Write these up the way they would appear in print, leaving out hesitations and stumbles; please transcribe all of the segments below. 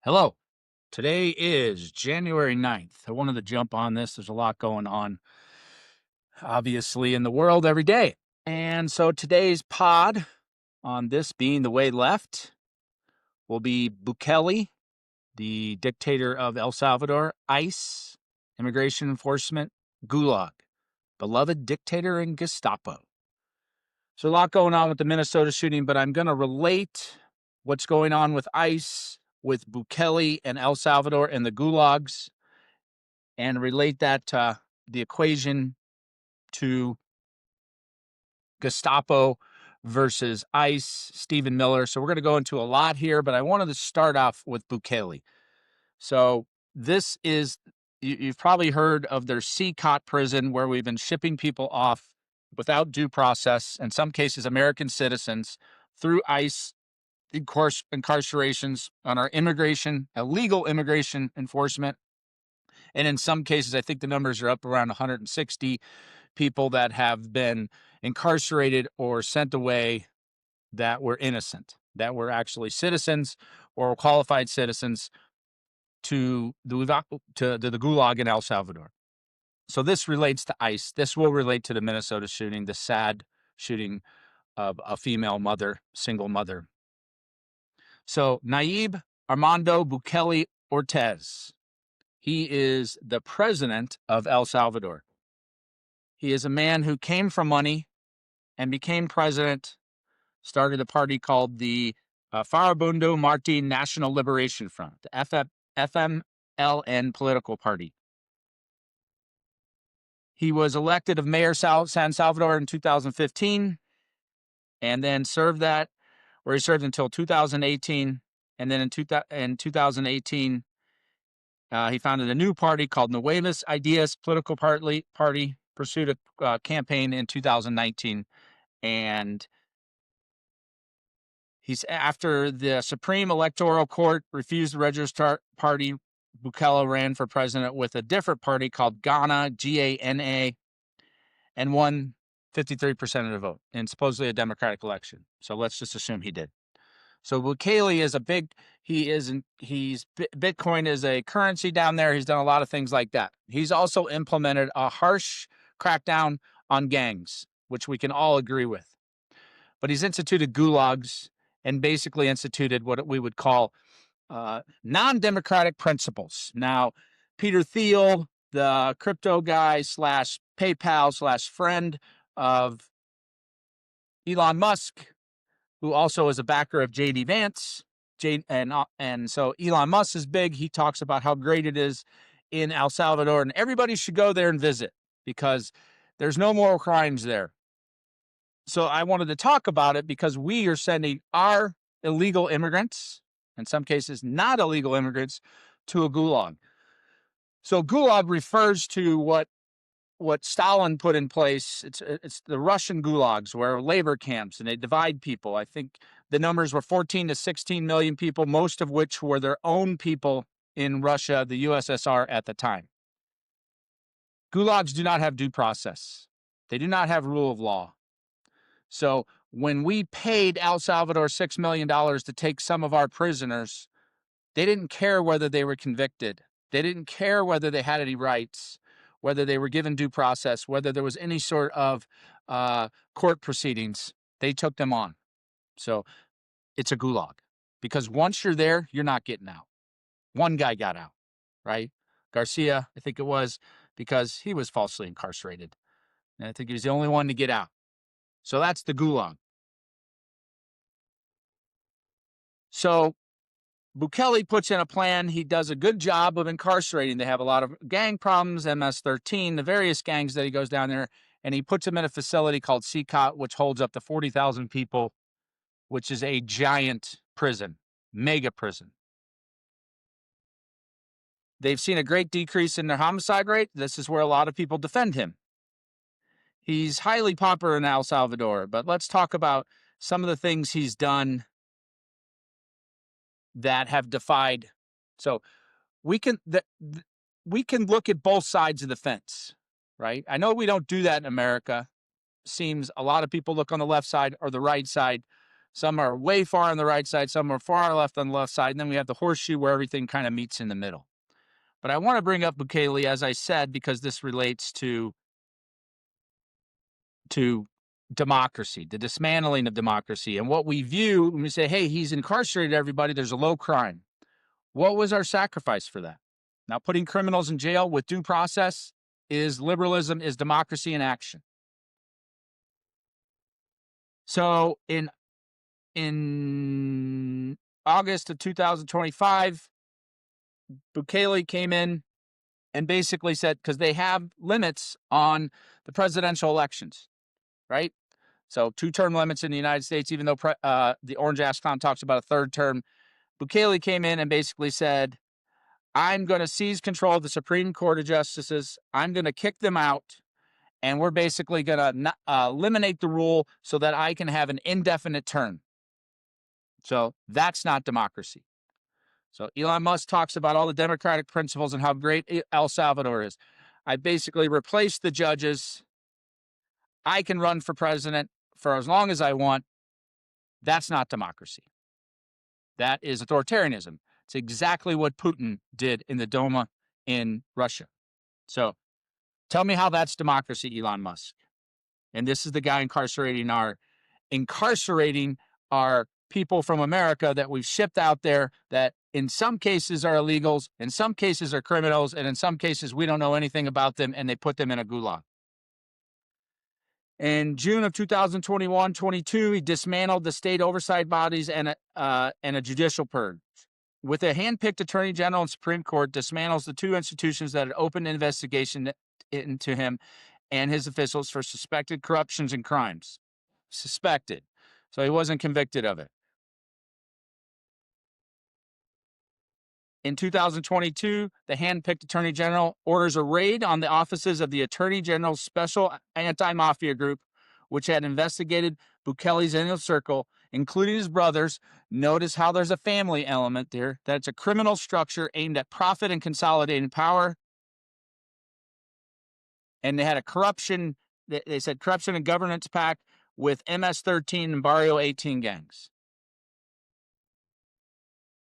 Hello. Today is January 9th. I wanted to jump on this. There's a lot going on, obviously, in the world every day. And so today's pod on this being the way left will be Bukele, the dictator of El Salvador, ICE, immigration enforcement, Gulag, beloved dictator, and Gestapo. So a lot going on with the Minnesota shooting, but I'm going to relate what's going on with ICE, with Bukele and El Salvador and the gulags, and relate that the equation to Gestapo versus ICE, Stephen Miller. So we're going to go into a lot here, but I wanted to start off with Bukele. So this is, you've probably heard of their CCOT prison, where we've been shipping people off without due process, in some cases American citizens, through ICE incarcerations on our illegal immigration enforcement. And in some cases, I think the numbers are up around 160 people that have been incarcerated or sent away that were innocent, that were actually citizens or qualified citizens to the Gulag in El Salvador. So this relates to ICE. This will relate to the Minnesota shooting, the sad shooting of a female mother, single mother. So Nayib Armando Bukele Ortez, he is the president of El Salvador. He is a man who came from money and became president, started a party called the Farabundo Martin National Liberation Front, the FMLN political party. He was elected of Mayor San Salvador in 2015 and then served that, where he served until 2018. And then in 2018, he founded a new party called Nuevas Ideas Political Party, pursued a campaign in 2019. And after the Supreme Electoral Court refused to register party, Bukele ran for president with a different party called Ghana, G-A-N-A, and won 53% of the vote in supposedly a democratic election. So let's just assume he did. So Bukele is Bitcoin is a currency down there. He's done a lot of things like that. He's also implemented a harsh crackdown on gangs, which we can all agree with. But he's instituted gulags and basically instituted what we would call non-democratic principles. Now, Peter Thiel, the crypto guy / PayPal / friend of Elon Musk, who also is a backer of J.D. Vance, and so Elon Musk is big. He talks about how great it is in El Salvador, and everybody should go there and visit because there's no moral crimes there. So I wanted to talk about it because we are sending our illegal immigrants, in some cases not illegal immigrants, to a gulag. So gulag refers to what Stalin put in place. It's the Russian gulags, where labor camps, and they divide people. I think the numbers were 14 to 16 million people, most of which were their own people in Russia, the USSR at the time. Gulags do not have due process. They do not have rule of law. So when we paid El Salvador $6 million to take some of our prisoners, they didn't care whether they were convicted. They didn't care whether they had any rights, whether they were given due process, whether there was any sort of court proceedings. They took them on. So it's a gulag because once you're there, you're not getting out. One guy got out, right? Garcia, I think it was, because he was falsely incarcerated. And I think he was the only one to get out. So that's the gulag. So Bukele puts in a plan. He does a good job of incarcerating. They have a lot of gang problems, MS-13, the various gangs that he goes down there, and he puts them in a facility called CCOT, which holds up to 40,000 people, which is a giant prison, mega prison. They've seen a great decrease in their homicide rate. This is where a lot of people defend him. He's highly popular in El Salvador, but let's talk about some of the things he's done that have defied. So we can look at both sides of the fence, right? I know we don't do that in America. Seems a lot of people look on the left side or the right side. Some are way far on the right side, some are far left on the left side, and then we have the horseshoe where everything kind of meets in the middle. But I want to bring up Bukele, as I said, because this relates to democracy, the dismantling of democracy, and what we view when we say, hey, he's incarcerated everybody, there's a low crime. What was our sacrifice for that? Now, putting criminals in jail with due process is liberalism, is democracy in action. So in August of 2025, Bukele came in and basically said, because they have limits on the presidential elections, right? So 2-term limits in the United States, even though the Orange Ass Clown talks about a 3rd term. Bukele came in and basically said, I'm going to seize control of the Supreme Court of Justices. I'm going to kick them out. And we're basically going to eliminate the rule so that I can have an indefinite term. So that's not democracy. So Elon Musk talks about all the democratic principles and how great El Salvador is. I basically replaced the judges. I can run for president for as long as I want. That's not democracy. That is authoritarianism. It's exactly what Putin did in the Duma in Russia. So tell me how that's democracy, Elon Musk. And this is the guy incarcerating our people from America that we've shipped out there that in some cases are illegals, in some cases are criminals, and in some cases we don't know anything about them, and they put them in a gulag. In June of 2021-22, he dismantled the state oversight bodies and a judicial purge. With a hand-picked attorney general and Supreme Court, dismantles the 2 institutions that had opened an investigation into him and his officials for suspected corruptions and crimes. Suspected. So he wasn't convicted of it. In 2022, the hand-picked Attorney General orders a raid on the offices of the Attorney General's Special Anti-Mafia Group, which had investigated Bukele's inner circle, including his brothers. Notice how there's a family element there, that it's a criminal structure aimed at profit and consolidating power. And they had a corruption, they said corruption and governance pact with MS-13 and Barrio 18 gangs.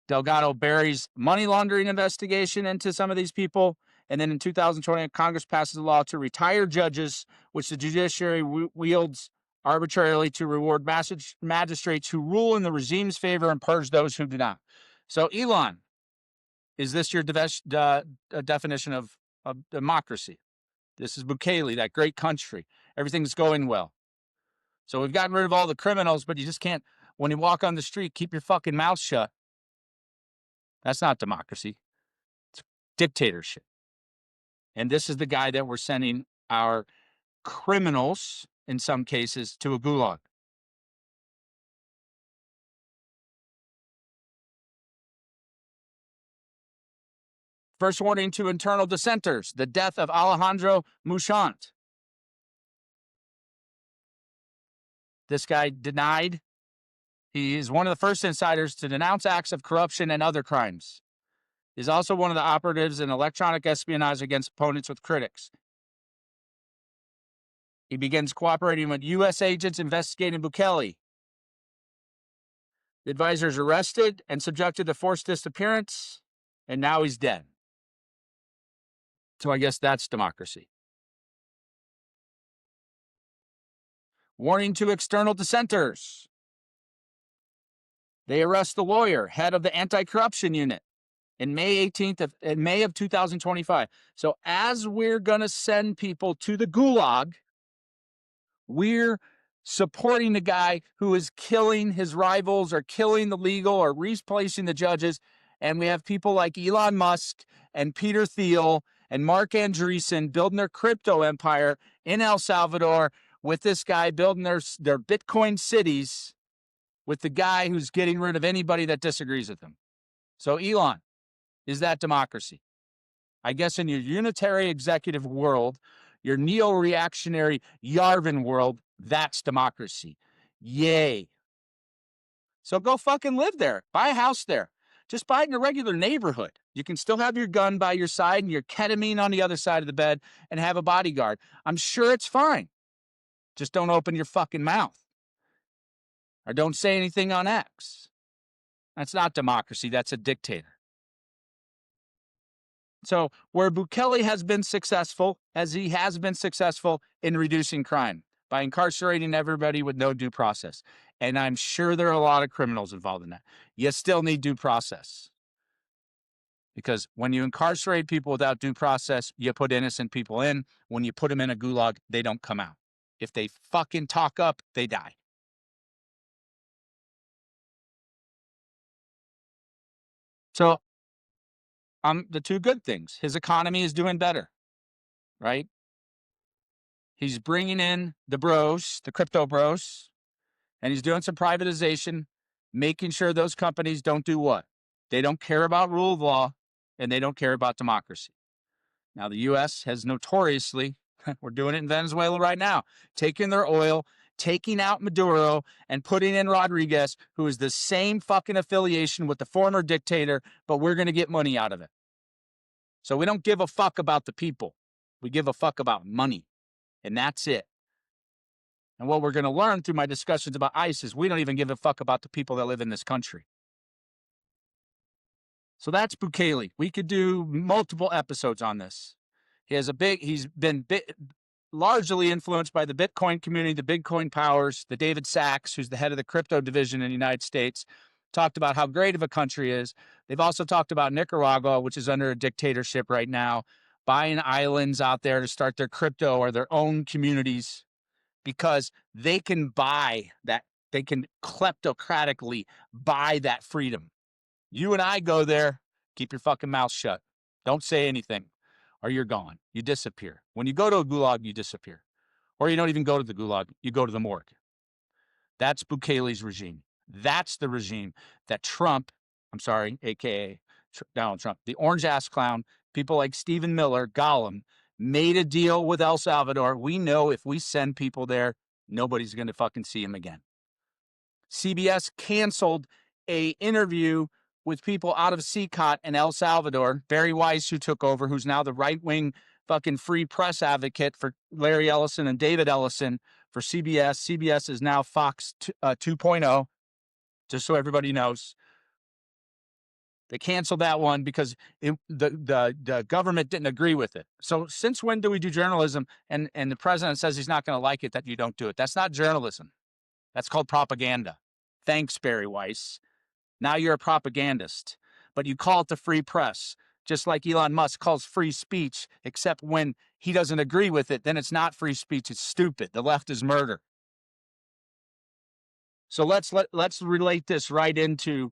Delgado buries money laundering investigation into some of these people. And then in 2020, Congress passes a law to retire judges, which the judiciary wields arbitrarily to reward magistrates who rule in the regime's favor and purge those who do not. So, Elon, is this your definition of democracy? This is Bukele, that great country. Everything's going well. So we've gotten rid of all the criminals, but you just can't, when you walk on the street, keep your fucking mouth shut. That's not democracy. It's dictatorship. And this is the guy that we're sending our criminals, in some cases, to a gulag. First warning to internal dissenters, the death of Alejandro Muchant. This guy denied. He is one of the first insiders to denounce acts of corruption and other crimes. He's also one of the operatives in electronic espionage against opponents with critics. He begins cooperating with U.S. agents investigating Bukele. The advisor is arrested and subjected to forced disappearance, and now he's dead. So I guess that's democracy. Warning to external dissenters. They arrest the lawyer, head of the anti-corruption unit, in May of 2025. So as we're going to send people to the gulag, we're supporting the guy who is killing his rivals or killing the legal or replacing the judges. And we have people like Elon Musk and Peter Thiel and Mark Andreessen building their crypto empire in El Salvador with this guy building their Bitcoin cities with the guy who's getting rid of anybody that disagrees with him. So Elon, is that democracy? I guess in your unitary executive world, your neo-reactionary Yarvin world, that's democracy. Yay. So go fucking live there. Buy a house there. Just buy it in a regular neighborhood. You can still have your gun by your side and your ketamine on the other side of the bed and have a bodyguard. I'm sure it's fine. Just don't open your fucking mouth. or don't say anything on X. That's not democracy. That's a dictator. So where Bukele has been successful, as he has been successful in reducing crime by incarcerating everybody with no due process. And I'm sure there are a lot of criminals involved in that. You still need due process. Because when you incarcerate people without due process, you put innocent people in. When you put them in a gulag, they don't come out. If they fucking talk up, they die. So the two good things. His economy is doing better, right? He's bringing in the bros, the crypto bros, and he's doing some privatization, making sure those companies don't do what? They don't care about rule of law, and they don't care about democracy. Now, the U.S. has notoriously, we're doing it in Venezuela right now, taking their oil, taking out Maduro, and putting in Rodriguez, who is the same fucking affiliation with the former dictator, but we're going to get money out of it. So we don't give a fuck about the people. We give a fuck about money, and that's it. And what we're going to learn through my discussions about ICE is we don't even give a fuck about the people that live in this country. So that's Bukele. We could do multiple episodes on this. He's been largely influenced by the Bitcoin community, the Bitcoin powers, the David Sachs, who's the head of the crypto division in the United States, talked about how great of a country is. They've also talked about Nicaragua, which is under a dictatorship right now, buying islands out there to start their crypto or their own communities because they can buy that. They can kleptocratically buy that freedom. You and I go there, keep your fucking mouth shut. Don't say anything, or you're gone. You disappear. When you go to a gulag, you disappear. Or you don't even go to the gulag, you go to the morgue. That's Bukele's regime. That's the regime that Trump, AKA Donald Trump, the orange ass clown, people like Stephen Miller, Gollum, made a deal with El Salvador. We know if we send people there, nobody's going to fucking see him again. CBS canceled a interview with people out of CCOT in El Salvador. Barry Weiss, who took over, who's now the right-wing fucking free press advocate for Larry Ellison and David Ellison for CBS. CBS is now Fox 2.0, just so everybody knows. They canceled that one because the government didn't agree with it. So since when do we do journalism and the president says he's not going to like it, that you don't do it? That's not journalism. That's called propaganda. Thanks, Barry Weiss. Now you're a propagandist, but you call it the free press, just like Elon Musk calls free speech, except when he doesn't agree with it, then it's not free speech, it's stupid. The left is murder. So let's relate this right into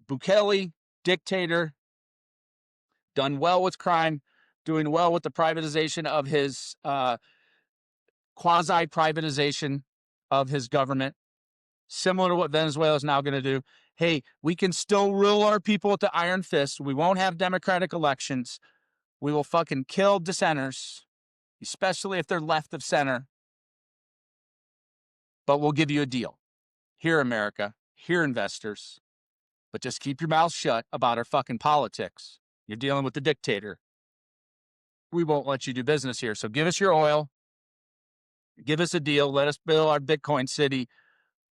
Bukele, dictator, done well with crime, doing well with the privatization of his quasi-privatization of his government, similar to what Venezuela is now going to do. Hey, we can still rule our people with the iron fist. We won't have democratic elections. We will fucking kill dissenters, especially if they're left of center. But we'll give you a deal. Here, America. Here, investors. But just keep your mouth shut about our fucking politics. You're dealing with the dictator. We won't let you do business here. So give us your oil. Give us a deal. Let us build our Bitcoin city.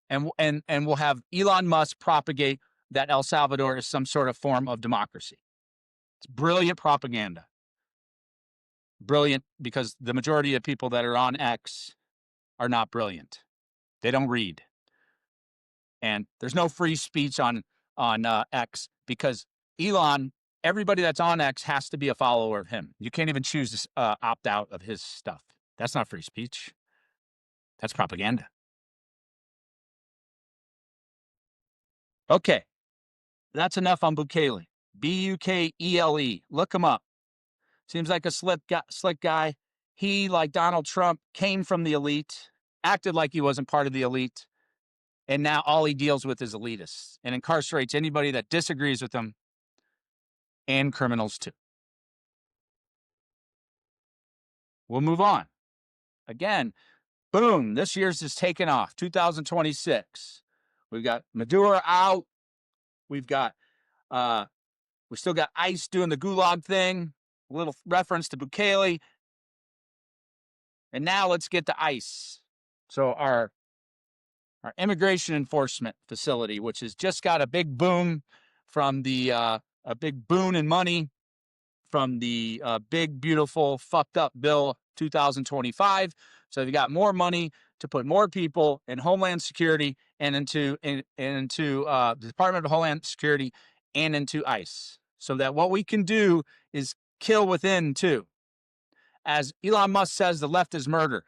And we'll have Elon Musk propagate that El Salvador is some sort of form of democracy. It's brilliant propaganda. Brilliant because the majority of people that are on X are not brilliant. They don't read. And there's no free speech on X because Elon, everybody that's on X has to be a follower of him. You can't even choose to opt out of his stuff. That's not free speech. That's propaganda. Okay. That's enough on Bukele. Bukele. Look him up. Seems like a slick guy. He, like Donald Trump, came from the elite, acted like he wasn't part of the elite, and now all he deals with is elitists and incarcerates anybody that disagrees with him and criminals too. We'll move on. Again, boom, this year's is taken off, 2026. We've got Maduro out. We've got, we still got ICE doing the Gulag thing, a little reference to Bukele. And now let's get to ICE. So our our immigration enforcement facility, which has just got a big boom from the a big boon in money from the big, beautiful, fucked up bill 2025. So they've got more money to put more people in Homeland Security and into the Department of Homeland Security and into ICE. So that what we can do is kill within too. As Elon Musk says, the left is murder.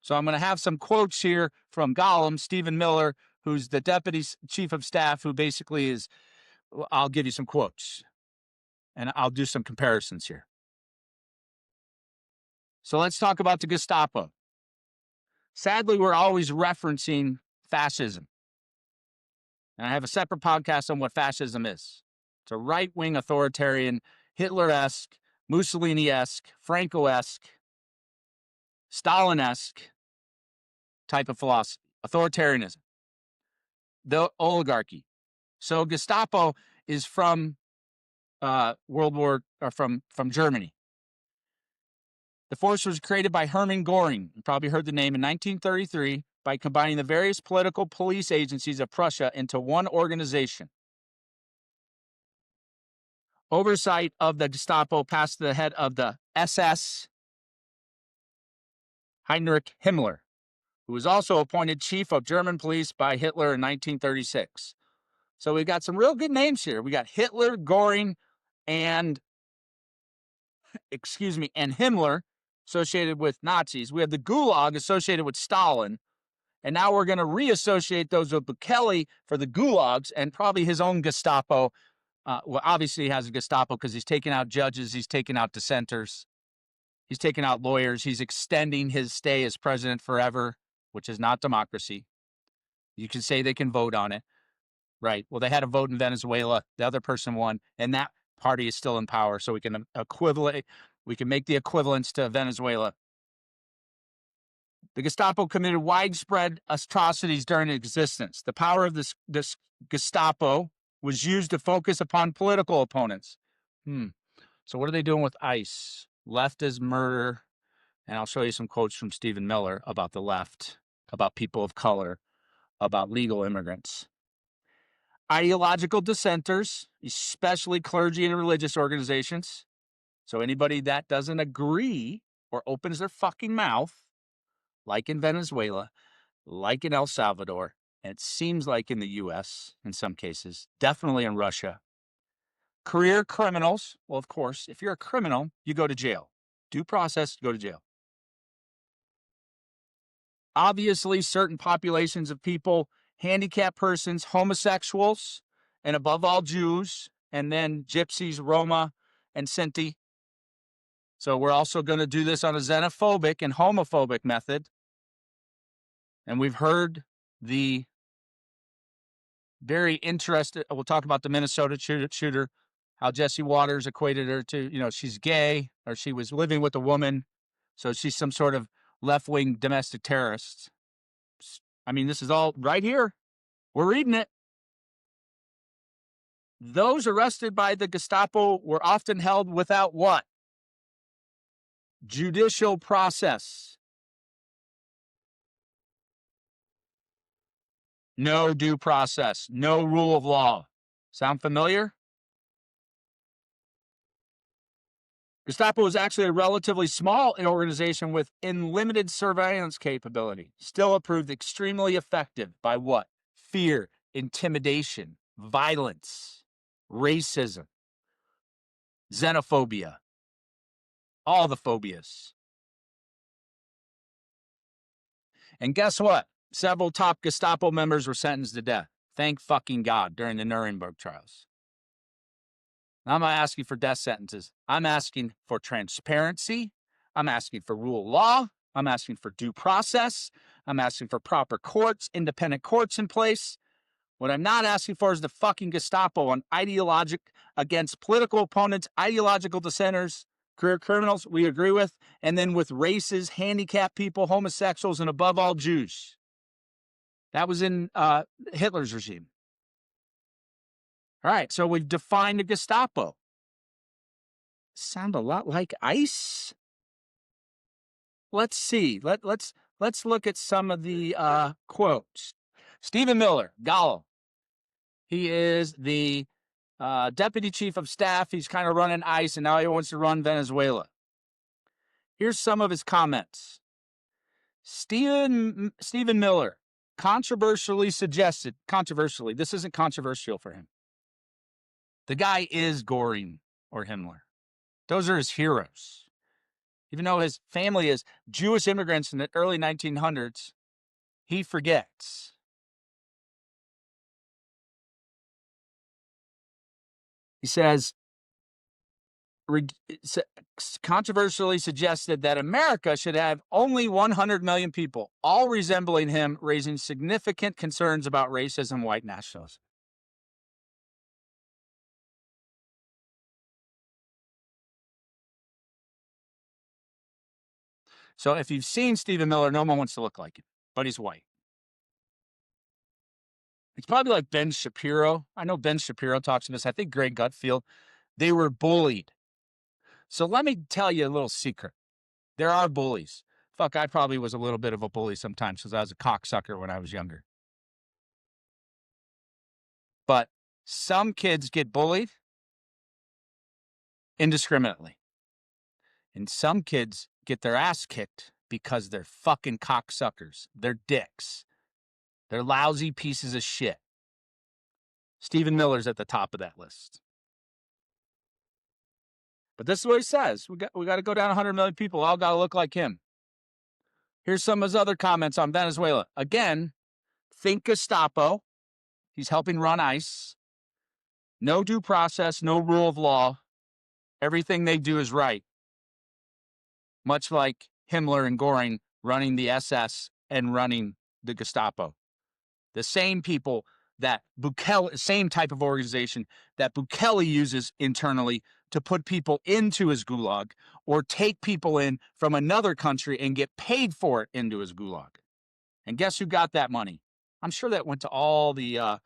So I'm going to have some quotes here from Gollum, Stephen Miller, who's the deputy chief of staff, who basically is, I'll give you some quotes and I'll do some comparisons here. So let's talk about the Gestapo. Sadly, we're always referencing fascism. And I have a separate podcast on what fascism is. It's a right-wing authoritarian, Hitler-esque, Mussolini-esque, Franco-esque, Stalin-esque type of philosophy. Authoritarianism. The oligarchy. So Gestapo is from from Germany. The force was created by Hermann Göring, you probably heard the name, in 1933 by combining the various political police agencies of Prussia into one organization. Oversight of the Gestapo passed to the head of the SS, Heinrich Himmler, who was also appointed chief of German police by Hitler in 1936. So we've got some real good names here. We got Hitler, Göring, and Himmler associated with Nazis. We have the Gulag associated with Stalin. And now we're going to reassociate those with Bukele for the gulags and probably his own Gestapo. Well, obviously he has a Gestapo because he's taking out judges, he's taking out dissenters, he's taking out lawyers, he's extending his stay as president forever, which is not democracy. You can say they can vote on it, right? Well, they had a vote in Venezuela, the other person won, and that party is still in power, so we can make the equivalence to Venezuela. The Gestapo committed widespread atrocities during its existence. The power of this Gestapo was used to focus upon political opponents. So what are they doing with ICE? Left is murder. And I'll show you some quotes from Stephen Miller about the left, about people of color, about legal immigrants. Ideological dissenters, especially clergy and religious organizations. So anybody that doesn't agree or opens their fucking mouth, like in Venezuela, like in El Salvador, and it seems like in the U.S. in some cases, definitely in Russia. Career criminals, well, of course, if you're a criminal, you go to jail. Due process, you go to jail. Obviously, certain populations of people, handicapped persons, homosexuals, and above all, Jews, and then gypsies, Roma, and Sinti. So we're also going to do this on a xenophobic and homophobic method. And we've heard the very interesting, we'll talk about the Minnesota shooter, how Jesse Waters equated her to, she's gay, or she was living with a woman, so she's some sort of left-wing domestic terrorist. I mean, this is all right here. We're reading it. Those arrested by the Gestapo were often held without what? Judicial process. No due process. No rule of law. Sound familiar? Gestapo was actually a relatively small organization with unlimited surveillance capability. Still proved extremely effective by what? Fear, intimidation, violence, racism, xenophobia, all the phobias. And guess what? Several top Gestapo members were sentenced to death. Thank fucking God, during the Nuremberg trials. I'm not asking for death sentences. I'm asking for transparency. I'm asking for rule of law. I'm asking for due process. I'm asking for proper courts, independent courts in place. What I'm not asking for is the fucking Gestapo on against political opponents, ideological dissenters, career criminals we agree with, and then with races, handicapped people, homosexuals, and above all, Jews. That was in Hitler's regime. All right, so we've defined the Gestapo. Sound a lot like ICE? Let's see. let's look at some of the quotes. Stephen Miller, Gallo. He is the deputy chief of staff. He's kind of running ICE, and now he wants to run Venezuela. Here's some of his comments. Stephen Miller controversially suggested, this isn't controversial for him. The guy is Göring or Himmler. Those are his heroes. Even though his family is Jewish immigrants in the early 1900s, he forgets. He says, controversially suggested that America should have only 100 million people, all resembling him, raising significant concerns about racism and white nationalism. So if you've seen Stephen Miller, no one wants to look like him, but he's white. It's probably like Ben Shapiro. I know Ben Shapiro talks to this. I think Greg Gutfeld. They were bullied. So let me tell you a little secret. There are bullies. Fuck, I probably was a little bit of a bully sometimes because I was a cocksucker when I was younger. But some kids get bullied indiscriminately. And some kids get their ass kicked because they're fucking cocksuckers. They're dicks. They're lousy pieces of shit. Stephen Miller's at the top of that list. But this is what he says. We got to go down 100 million people. All got to look like him. Here's some of his other comments on Venezuela. Again, think Gestapo. He's helping run ICE. No due process, no rule of law. Everything they do is right. Much like Himmler and Göring running the SS and running the Gestapo. The same people that Bukele, same type of organization that Bukele uses internally to put people into his gulag or take people in from another country and get paid for it into his gulag. And guess who got that money? I'm sure that went to all the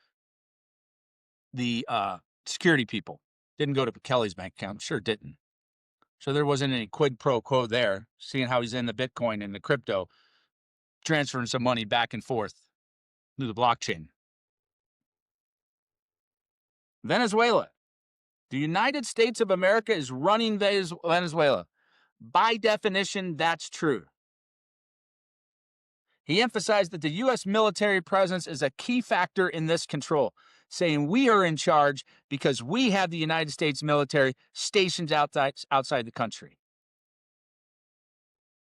security people. Didn't go to Bukele's bank account. I'm sure it didn't. So there wasn't any quid pro quo there, seeing how he's in the Bitcoin and the crypto, transferring some money back and forth through the blockchain. Venezuela. The United States of America is running Venezuela. By definition, that's true. He emphasized that the U.S. military presence is a key factor in this control, saying we are in charge because we have the United States military stationed outside the country.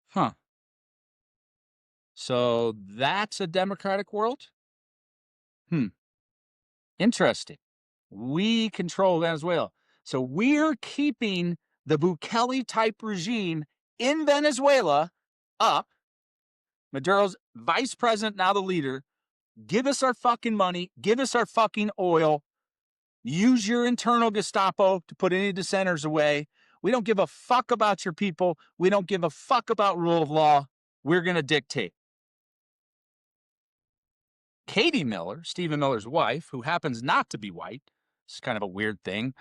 Huh. So that's a democratic world? Interesting. We control Venezuela. So we're keeping the Bukele-type regime in Venezuela up. Maduro's vice president, now the leader. Give us our fucking money. Give us our fucking oil. Use your internal Gestapo to put any dissenters away. We don't give a fuck about your people. We don't give a fuck about rule of law. We're going to dictate. Katie Miller, Stephen Miller's wife, who happens not to be white, it's kind of a weird thing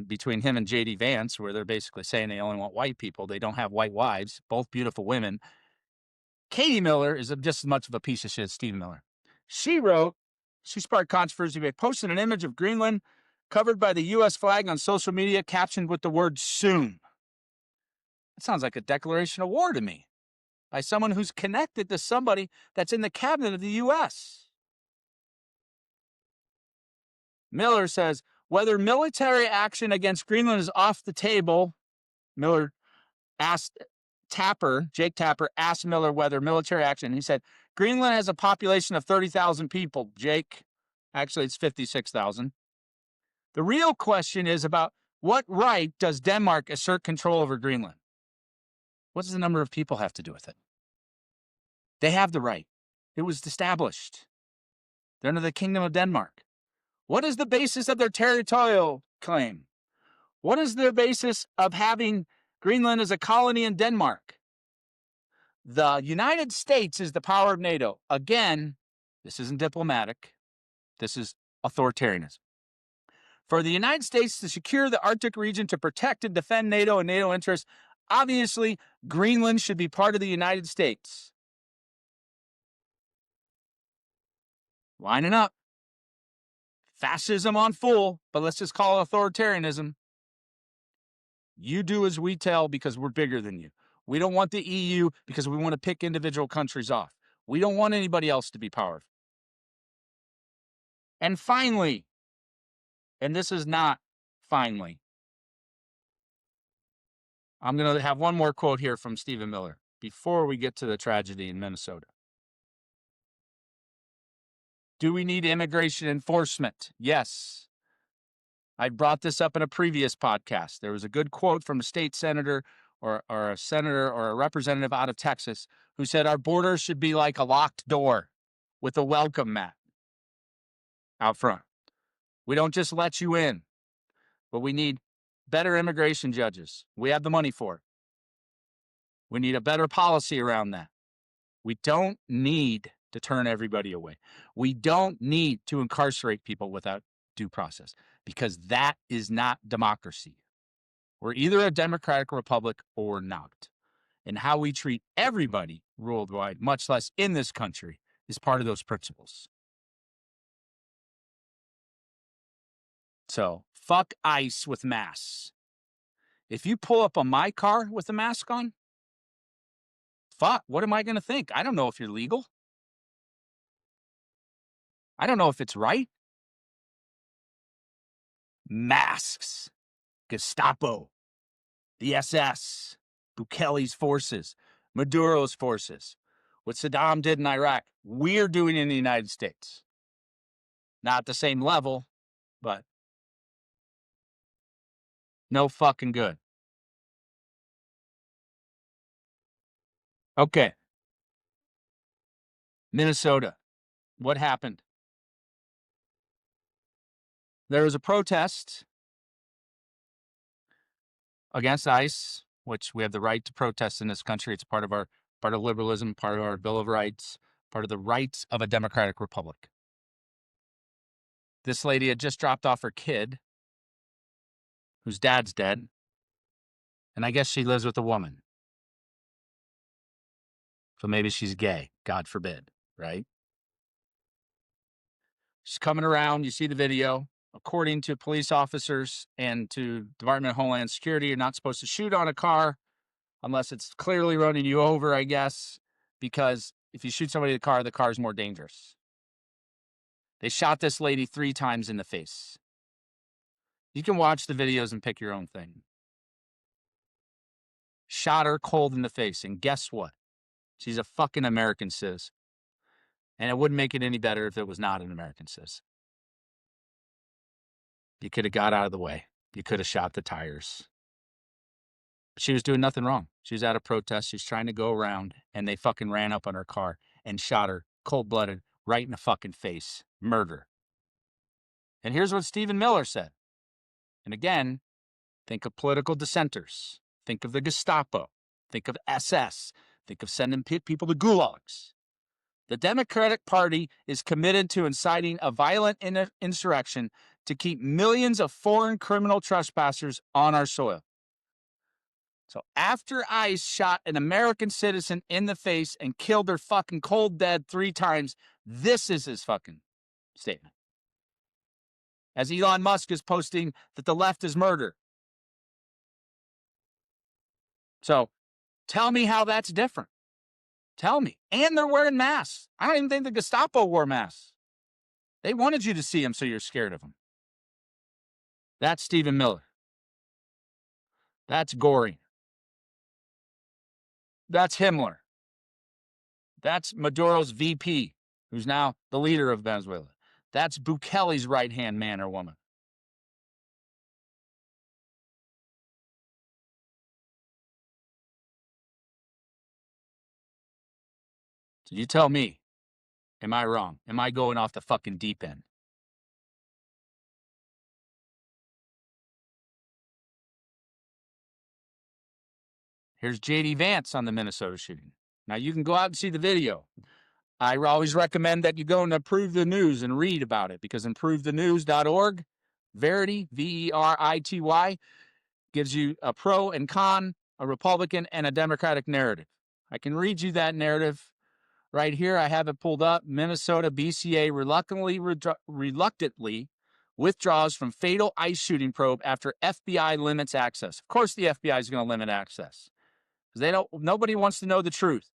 between him and J.D. Vance, where they're basically saying they only want white people. They don't have white wives, both beautiful women. Katie Miller is just as much of a piece of shit as Stephen Miller. She sparked controversy by posting an image of Greenland covered by the U.S. flag on social media, captioned with the word soon. That sounds like a declaration of war to me by someone who's connected to somebody that's in the cabinet of the U.S. Miller says, whether military action against Greenland is off the table, Miller asked Jake Tapper asked Miller whether military action. He said, Greenland has a population of 30,000 people, Jake. Actually, it's 56,000. The real question is about what right does Denmark assert control over Greenland? What does the number of people have to do with it? They have the right. It was established. They're under the Kingdom of Denmark. What is the basis of their territorial claim? What is the basis of having Greenland as a colony in Denmark? The United States is the power of NATO. Again, this isn't diplomatic. This is authoritarianism. For the United States to secure the Arctic region to protect and defend NATO and NATO interests, Obviously, Greenland should be part of the United States. Lining up. Fascism on full, but let's just call it authoritarianism. You do as we tell because we're bigger than you. We don't want the EU because we want to pick individual countries off. We don't want anybody else to be powerful. And finally, and this is not finally, I'm going to have one more quote here from Stephen Miller before we get to the tragedy in Minnesota. Do we need immigration enforcement? Yes. I brought this up in a previous podcast. There was a good quote from a state senator or a senator or a representative out of Texas who said our border should be like a locked door with a welcome mat out front. We don't just let you in, but we need better immigration judges. We have the money for it. We need a better policy around that. We don't need to turn everybody away. We don't need to incarcerate people without due process because that is not democracy. We're either a democratic republic or not. And how we treat everybody worldwide, much less in this country, is part of those principles. So, fuck ICE with masks. If you pull up on my car with a mask on, fuck, what am I going to think? I don't know if you're legal. I don't know if it's right. Masks, Gestapo, the SS, Bukele's forces, Maduro's forces. What Saddam did in Iraq, we're doing in the United States. Not the same level, but no fucking good. Okay. Minnesota. What happened? There was a protest against ICE, which we have the right to protest in this country. It's part of liberalism, part of our Bill of Rights, part of the rights of a democratic republic. This lady had just dropped off her kid, whose dad's dead, and I guess she lives with a woman. So maybe she's gay, God forbid, right? She's coming around, you see the video. According to police officers and to Department of Homeland Security, you're not supposed to shoot on a car unless it's clearly running you over, I guess, because if you shoot somebody in the car is more dangerous. They shot this lady 3 times in the face. You can watch the videos and pick your own thing. Shot her cold in the face, and guess what? She's a fucking American citizen. And it wouldn't make it any better if it was not an American citizen. You could have got out of the way. You could have shot the tires. But she was doing nothing wrong. She was at a protest. She's trying to go around, and they fucking ran up on her car and shot her cold-blooded right in the fucking face. Murder. And here's what Stephen Miller said. And again, think of political dissenters. Think of the Gestapo. Think of SS. Think of sending people to gulags. The Democratic Party is committed to inciting a violent insurrection to keep millions of foreign criminal trespassers on our soil. So after ICE shot an American citizen in the face and killed her fucking cold dead 3 times, this is his fucking statement. As Elon Musk is posting that the left is murder. So tell me how that's different. Tell me. And they're wearing masks. I don't even think the Gestapo wore masks. They wanted you to see them, so you're scared of them. That's Stephen Miller. That's Goring. That's Himmler. That's Maduro's VP, who's now the leader of Venezuela. That's Bukele's right-hand man or woman. So you tell me, am I wrong? Am I going off the fucking deep end? Here's J.D. Vance on the Minnesota shooting. Now, you can go out and see the video. I always recommend that you go and Improve the News and read about it, because improvethenews.org, Verity, Verity, gives you a pro and con a Republican and a Democratic narrative. I can read you that narrative right here. I have it pulled up. Minnesota BCA reluctantly withdraws from fatal ICE shooting probe after FBI limits access. Of course, the FBI is going to limit access because nobody wants to know the truth.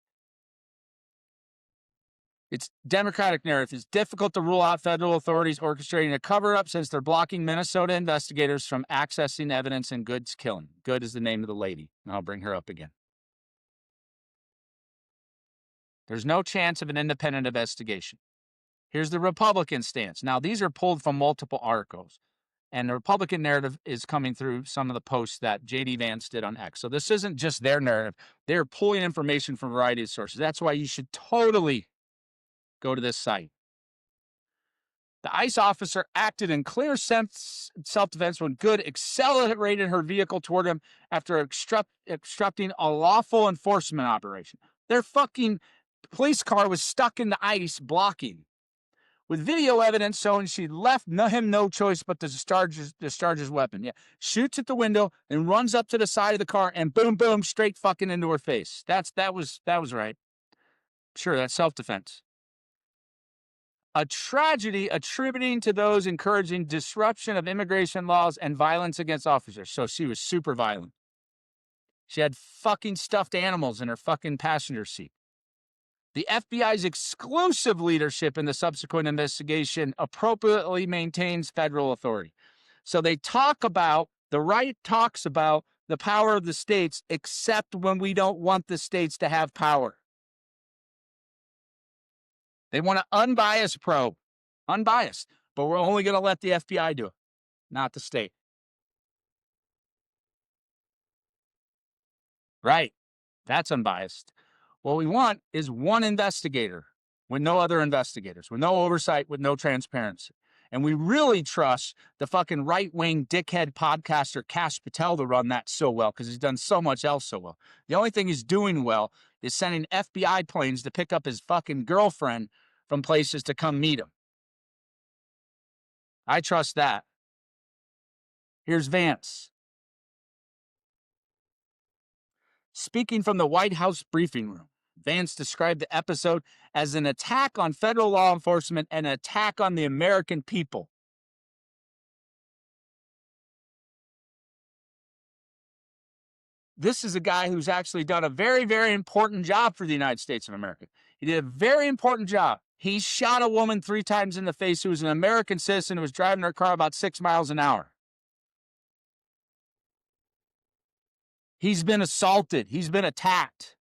It's Democratic narrative. It's difficult to rule out federal authorities orchestrating a cover-up since they're blocking Minnesota investigators from accessing evidence in Good's killing. Good is the name of the lady, and I'll bring her up again. There's no chance of an independent investigation. Here's the Republican stance. Now, these are pulled from multiple articles, and the Republican narrative is coming through some of the posts that J.D. Vance did on X. So this isn't just their narrative. They're pulling information from a variety of sources. That's why you should totally go to this site. The ICE officer acted in clear self-defense when Good accelerated her vehicle toward him after obstructing a lawful enforcement operation. Their fucking police car was stuck in the ice blocking. With video evidence showing she left him no choice but to discharge his weapon. Yeah, shoots at the window and runs up to the side of the car and boom, boom, straight fucking into her face. That was right. Sure, that's self-defense. A tragedy attributing to those encouraging disruption of immigration laws and violence against officers. So she was super violent. She had fucking stuffed animals in her fucking passenger seat. The FBI's exclusive leadership in the subsequent investigation appropriately maintains federal authority. So the right talks about the power of the states, except when we don't want the states to have power. They want an unbiased probe. Unbiased. But we're only going to let the FBI do it, not the state. Right. That's unbiased. What we want is one investigator with no other investigators, with no oversight, with no transparency. And we really trust the fucking right-wing dickhead podcaster Kash Patel to run that so well because he's done so much else so well. The only thing he's doing well is sending FBI planes to pick up his fucking girlfriend from places to come meet him. I trust that. Here's Vance. Speaking from the White House briefing room, Vance described the episode as an attack on federal law enforcement and an attack on the American people. This is a guy who's actually done a very, very important job for the United States of America. He did a very important job. He shot a woman 3 times in the face who was an American citizen who was driving her car about 6 miles an hour. He's been assaulted. He's been attacked.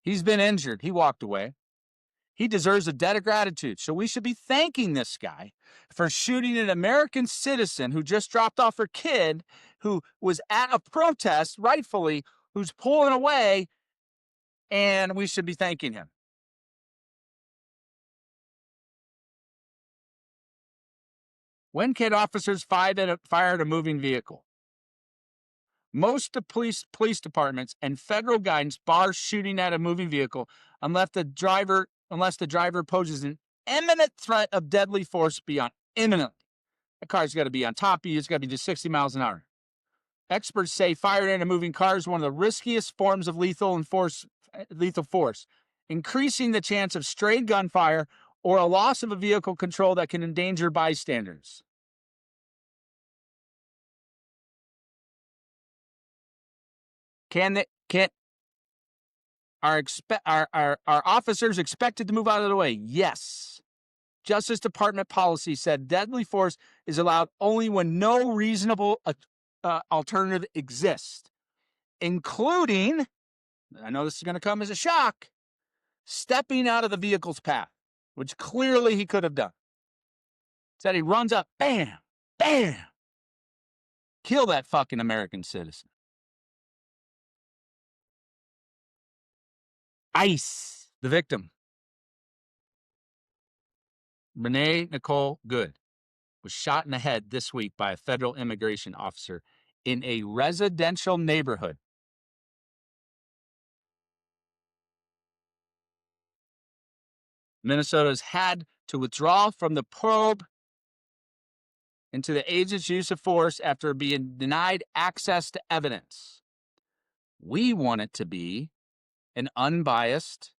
He's been injured. He walked away. He deserves a debt of gratitude. So we should be thanking this guy for shooting an American citizen who just dropped off her kid, who was at a protest, rightfully, who's pulling away, and we should be thanking him. When can officers fire at a moving vehicle? Most of police departments and federal guidance bar shooting at a moving vehicle unless the driver poses an imminent threat of deadly force beyond imminent. The car's got to be on top of you. It's got to be just 60 miles an hour. Experts say firing at a moving car is one of the riskiest forms of lethal force, increasing the chance of stray gunfire or a loss of a vehicle control that can endanger bystanders. Are officers expected to move out of the way? Yes. Justice Department policy said deadly force is allowed only when no reasonable alternative exists, including, I know this is going to come as a shock, stepping out of the vehicle's path, which clearly he could have done. Said he runs up, bam, bam, kill that fucking American citizen. ICE, the victim, Renee Nicole Good, was shot in the head this week by a federal immigration officer in a residential neighborhood. Minnesota's had to withdraw from the probe into the agent's use of force after being denied access to evidence. We want it to be an unbiased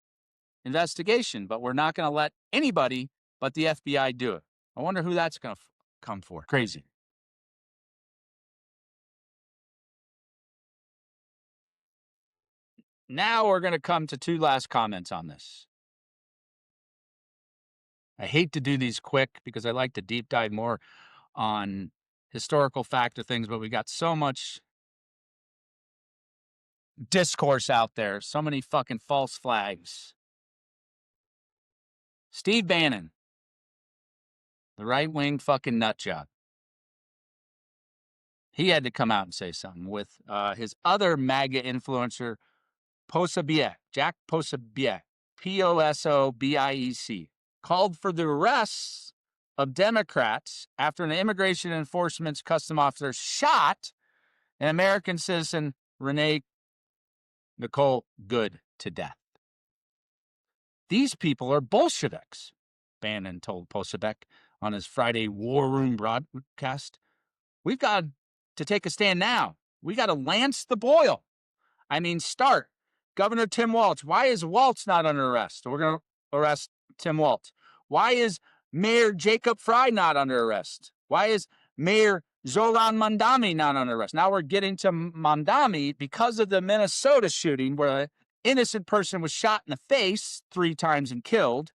investigation, but we're not going to let anybody but the FBI do it. I wonder who that's going to come for. Crazy. Now we're going to come to two last comments on this. I hate to do these quick because I like to deep dive more on historical fact of things, but we got so much discourse out there, so many fucking false flags. Steve Bannon, the right-wing fucking nut job. He had to come out and say something with his other MAGA influencer, Posobiec, Jack Posobiec, Posobiec, called for the arrests of Democrats after an immigration enforcement custom officer shot an American citizen, Renee Nicole Good, to death. These people are Bolsheviks, Bannon told Posobiec on his Friday War Room broadcast. We've got to take a stand now. We got to lance the boil. I mean, start. Governor Tim Walz. Why is Walz not under arrest? We're going to arrest Tim Walz. Why is Mayor Jacob Fry not under arrest? Why is Mayor Zolan Mandami not under arrest? Now we're getting to Mandami because of the Minnesota shooting where an innocent person was shot in the face 3 times and killed.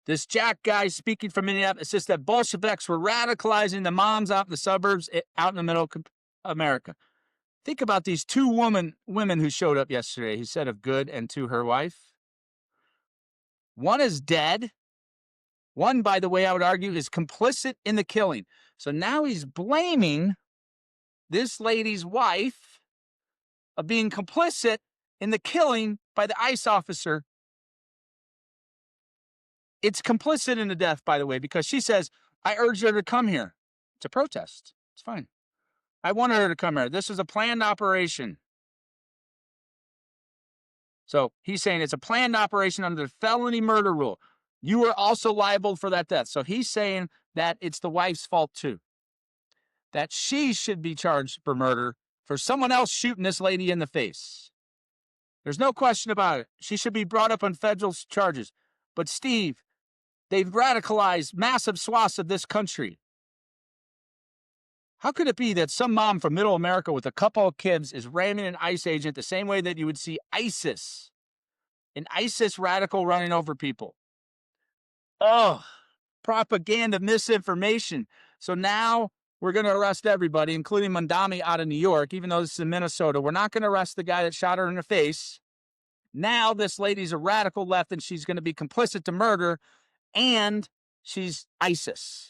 This Jack guy speaking from Minneapolis says that Bolsheviks were radicalizing the moms out in the suburbs, out in the middle of America. Think about these 2 women who showed up yesterday, he said of Good and to her wife. One is dead. One, by the way, I would argue, is complicit in the killing. So now he's blaming this lady's wife of being complicit in the killing by the ICE officer. It's complicit in the death, by the way, because she says, I urged her to come here to protest. It's fine. I wanted her to come here. This is a planned operation. So he's saying it's a planned operation under the felony murder rule. You are also liable for that death. So he's saying that it's the wife's fault too. That she should be charged for murder for someone else shooting this lady in the face. There's no question about it. She should be brought up on federal charges. But Steve, they've radicalized massive swaths of this country. How could it be that some mom from middle America with a couple of kids is ramming an ICE agent the same way that you would see ISIS, an ISIS radical running over people? Oh, propaganda, misinformation. So now we're going to arrest everybody, including Mandami out of New York, even though this is in Minnesota. We're not going to arrest the guy that shot her in the face. Now this lady's a radical left and she's going to be complicit to murder, and she's ISIS.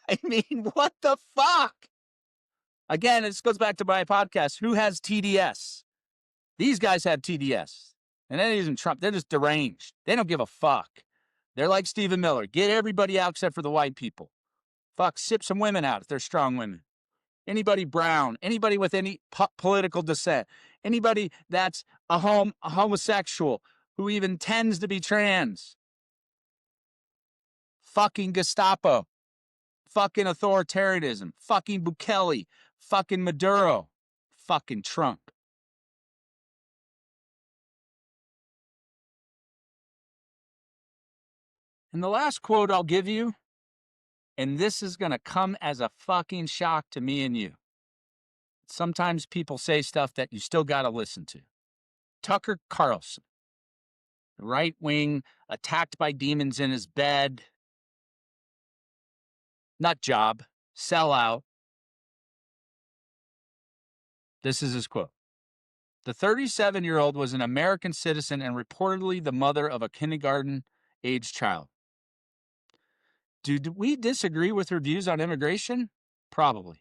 I mean, what the fuck? Again, this goes back to my podcast. Who has TDS? These guys have TDS. And that isn't Trump. They're just deranged. They don't give a fuck. They're like Stephen Miller. Get everybody out except for the white people. Fuck, sip some women out if they're strong women. Anybody brown, anybody with any political dissent, anybody that's a homosexual who even tends to be trans. Fucking Gestapo. Fucking authoritarianism. Fucking Bukele. Fucking Maduro. Fucking Trump. And the last quote I'll give you, and this is going to come as a fucking shock to me and you. Sometimes people say stuff that you still got to listen to. Tucker Carlson, the right wing, attacked by demons in his bed, nut job, sellout. This is his quote. The 37-year-old was an American citizen and reportedly the mother of a kindergarten-age child. Do we disagree with her views on immigration? Probably.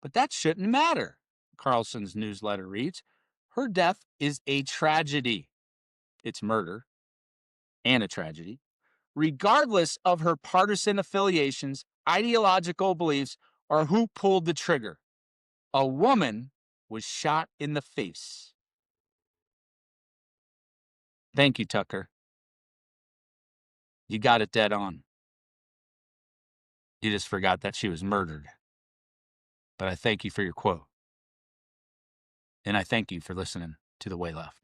But that shouldn't matter, Carlson's newsletter reads. Her death is a tragedy. It's murder and a tragedy. Regardless of her partisan affiliations, ideological beliefs, or who pulled the trigger. A woman was shot in the face. Thank you, Tucker. You got it dead on. You just forgot that she was murdered. But I thank you for your quote. And I thank you for listening to The Way Left.